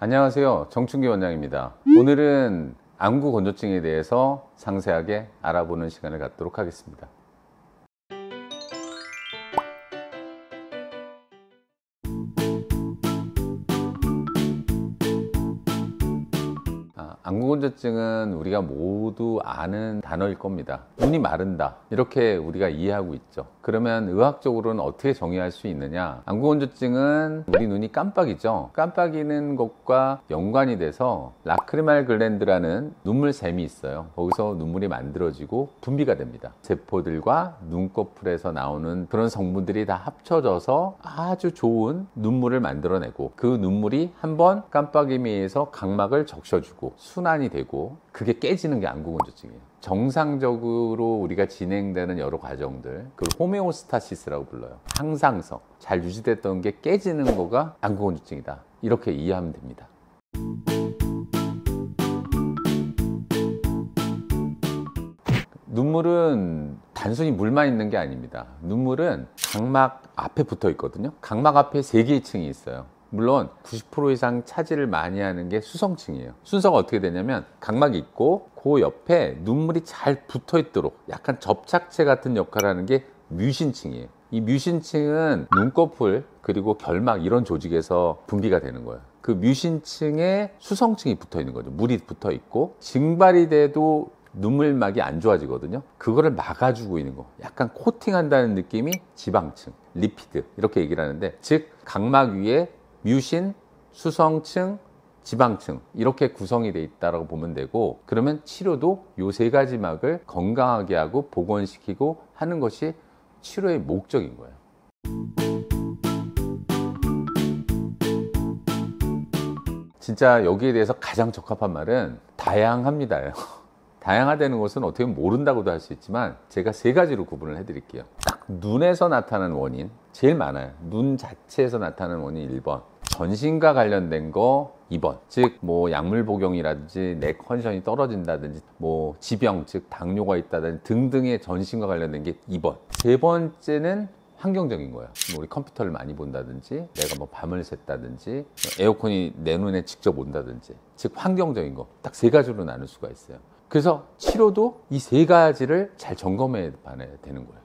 안녕하세요. 정춘기 원장입니다. 오늘은 안구 건조증에 대해서 상세하게 알아보는 시간을 갖도록 하겠습니다. 안구건조증은 우리가 모두 아는 단어일 겁니다. 눈이 마른다, 이렇게 우리가 이해하고 있죠. 그러면 의학적으로는 어떻게 정의할 수 있느냐? 안구건조증은 우리 눈이 깜빡이죠. 깜빡이는 것과 연관이 돼서 라크리말 글랜드라는 눈물샘이 있어요. 거기서 눈물이 만들어지고 분비가 됩니다. 세포들과 눈꺼풀에서 나오는 그런 성분들이 다 합쳐져서 아주 좋은 눈물을 만들어내고, 그 눈물이 한번 깜빡임에 의해서 각막을 적셔주고 순환이 되고, 그게 깨지는 게 안구건조증이에요. 정상적으로 우리가 진행되는 여러 과정들, 그걸 호메오스타시스라고 불러요. 항상성, 잘 유지됐던 게 깨지는 거가 안구건조증이다, 이렇게 이해하면 됩니다. 눈물은 단순히 물만 있는 게 아닙니다. 눈물은 각막 앞에 붙어 있거든요. 각막 앞에 3개의 층이 있어요. 물론 90% 이상 차지를 많이 하는 게 수성층이에요. 순서가 어떻게 되냐면, 각막이 있고 그 옆에 눈물이 잘 붙어 있도록 약간 접착체 같은 역할을 하는 게 뮤신층이에요. 이 뮤신층은 눈꺼풀 그리고 결막 이런 조직에서 분비가 되는 거예요. 그 뮤신층에 수성층이 붙어 있는 거죠. 물이 붙어 있고, 증발이 돼도 눈물막이 안 좋아지거든요. 그거를 막아주고 있는 거, 약간 코팅한다는 느낌이 지방층, 리피드, 이렇게 얘기를 하는데, 즉 각막 위에 뮤신, 수성층, 지방층, 이렇게 구성이 돼 있다고 보면 되고, 그러면 치료도 이 3가지 막을 건강하게 하고 복원시키고 하는 것이 치료의 목적인 거예요. 진짜 여기에 대해서 가장 적합한 말은 다양합니다예요. 다양하다는 것은 어떻게 보면 모른다고도 할 수 있지만, 제가 3가지로 구분을 해드릴게요. 딱 눈에서 나타나는 원인 제일 많아요. 눈 자체에서 나타나는 원인 1번, 전신과 관련된 거 2번, 즉 뭐 약물 복용이라든지 내 컨디션이 떨어진다든지 뭐 지병, 즉 당뇨가 있다든지 등등의 전신과 관련된 게 2번. 3번째는 환경적인 거예요. 우리 컴퓨터를 많이 본다든지, 내가 뭐 밤을 샜다든지, 에어컨이 내 눈에 직접 온다든지, 즉 환경적인 거. 딱 3가지로 나눌 수가 있어요. 그래서 치료도 이 3가지를 잘 점검해 봐야 되는 거예요.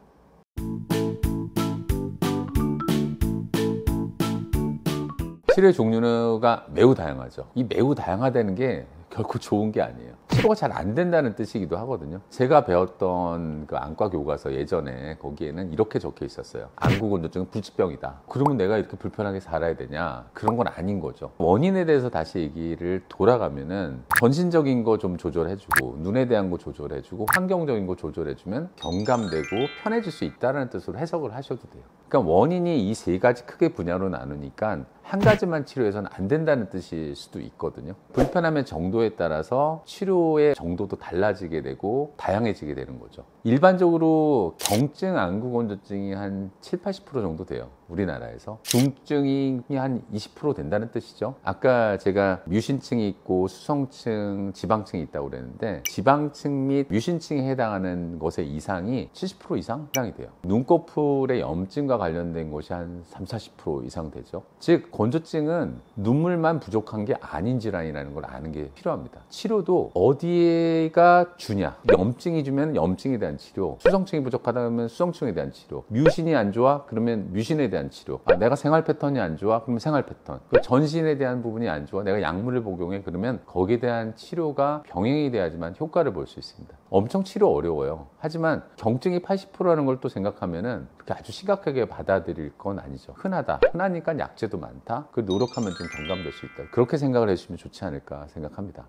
치료의 종류가 매우 다양하죠. 이 매우 다양하다는 게 결코 좋은 게 아니에요. 치료가 잘 안 된다는 뜻이기도 하거든요. 제가 배웠던 그 안과 교과서 예전에 거기에는 이렇게 적혀 있었어요. 안구건조증은 불치병이다. 그러면 내가 이렇게 불편하게 살아야 되냐? 그런 건 아닌 거죠. 원인에 대해서 다시 얘기를 돌아가면은, 전신적인 거 좀 조절해주고, 눈에 대한 거 조절해주고, 환경적인 거 조절해주면 경감되고 편해질 수 있다는 뜻으로 해석을 하셔도 돼요. 그러니까 원인이 이 3가지 크게 분야로 나누니까 한 가지만 치료해서는 안 된다는 뜻일 수도 있거든요. 불편함의 정도에 따라서 치료의 정도도 달라지게 되고 다양해지게 되는 거죠. 일반적으로 경증 안구건조증이 한 70~80% 정도 돼요. 우리나라에서. 중증이 한 20% 된다는 뜻이죠. 아까 제가 뮤신층이 있고 수성층, 지방층이 있다고 그랬는데, 지방층 및 뮤신층에 해당하는 것의 이상이 70% 이상 해당이 돼요. 눈꺼풀의 염증과 관련된 것이 한 30~40% 이상 되죠. 즉 건조증은 눈물만 부족한 게 아닌 질환이라는 걸 아는 게 필요합니다. 치료도 어디가 주냐, 염증이 주면 염증에 대한 치료, 수성층이 부족하다면 수성층에 대한 치료, 뮤신이 안 좋아 그러면 뮤신에 대한 치료, 내가 생활 패턴이 안 좋아 그러면 생활 패턴, 전신에 대한 부분이 안 좋아 내가 약물을 복용해 그러면 거기에 대한 치료가 병행이 돼야지만 효과를 볼 수 있습니다. 엄청 치료 어려워요. 하지만 경증이 80%라는 걸 또 생각하면은 그렇게 아주 심각하게 받아들일 건 아니죠. 흔하니까 약제도 많다, 그 노력하면 좀 경감될 수 있다, 그렇게 생각을 해주시면 좋지 않을까 생각합니다.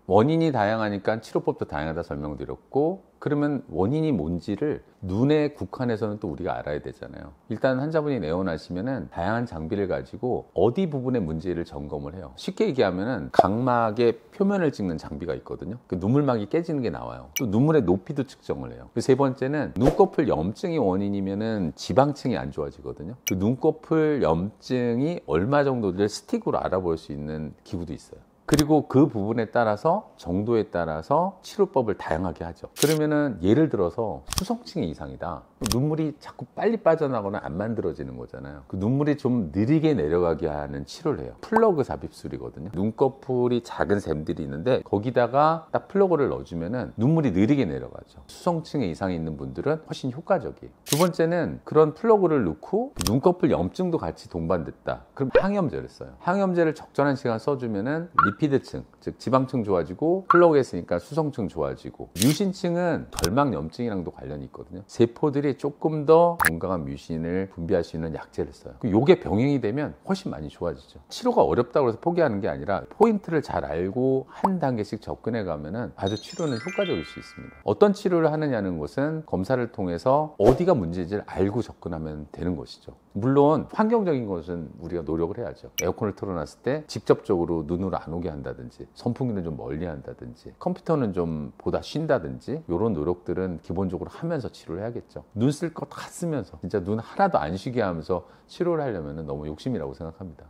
원인이 다양하니까 치료법도 다양하다 설명드렸고, 그러면 원인이 뭔지를 눈에 국한해서는 또 우리가 알아야 되잖아요. 일단 환자분이 내원하시면은 다양한 장비를 가지고 어디 부분의 문제를 점검을 해요. 쉽게 얘기하면은 각막의 표면을 찍는 장비가 있거든요. 그 눈물막이 깨지는 게 나와요. 또 눈물의 높이도 측정을 해요. 그 3번째는 눈꺼풀 염증이 원인이면은 지방층이 안 좋아지거든요. 그 눈꺼풀 염증이 얼마 정도를 스틱으로 알아볼 수 있는 기구도 있어요. 그리고 그 부분에 따라서, 정도에 따라서 치료법을 다양하게 하죠. 그러면은 예를 들어서 수성층이 이상이다. 눈물이 자꾸 빨리 빠져나거나 안 만들어지는 거잖아요. 그 눈물이 좀 느리게 내려가게 하는 치료를 해요. 플러그 삽입술이거든요. 눈꺼풀이 작은 샘들이 있는데 거기다가 딱 플러그를 넣어주면은 눈물이 느리게 내려가죠. 수성층에 이상이 있는 분들은 훨씬 효과적이에요. 두 번째는 그런 플러그를 넣고 눈꺼풀 염증도 같이 동반됐다. 그럼 항염제를 써요. 항염제를 적절한 시간 써주면은 리피드층, 즉 지방층 좋아지고, 플러그에 있으니까 수성층 좋아지고, 뮤신층은 결막 염증이랑도 관련이 있거든요. 세포들이 조금 더 건강한 뮤신을 분비할 수 있는 약제를 써요. 요게 병행이 되면 훨씬 많이 좋아지죠. 치료가 어렵다고 해서 포기하는 게 아니라 포인트를 잘 알고 한 단계씩 접근해 가면은 아주 치료는 효과적일 수 있습니다. 어떤 치료를 하느냐는 것은 검사를 통해서 어디가 문제인지를 알고 접근하면 되는 것이죠. 물론 환경적인 것은 우리가 노력을 해야죠. 에어컨을 틀어놨을 때 직접적으로 눈으로 안 오게 한다든지, 선풍기는 좀 멀리 한다든지, 컴퓨터는 좀 보다 쉰다든지, 이런 노력들은 기본적으로 하면서 치료를 해야겠죠. 눈 쓸 거 다 쓰면서 진짜 눈 하나도 안 쉬게 하면서 치료를 하려면 너무 욕심이라고 생각합니다.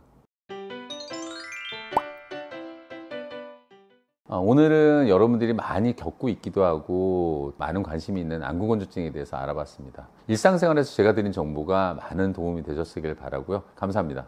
오늘은 여러분들이 많이 겪고 있기도 하고 많은 관심이 있는 안구건조증에 대해서 알아봤습니다. 일상생활에서 제가 드린 정보가 많은 도움이 되셨길 바라고요. 감사합니다.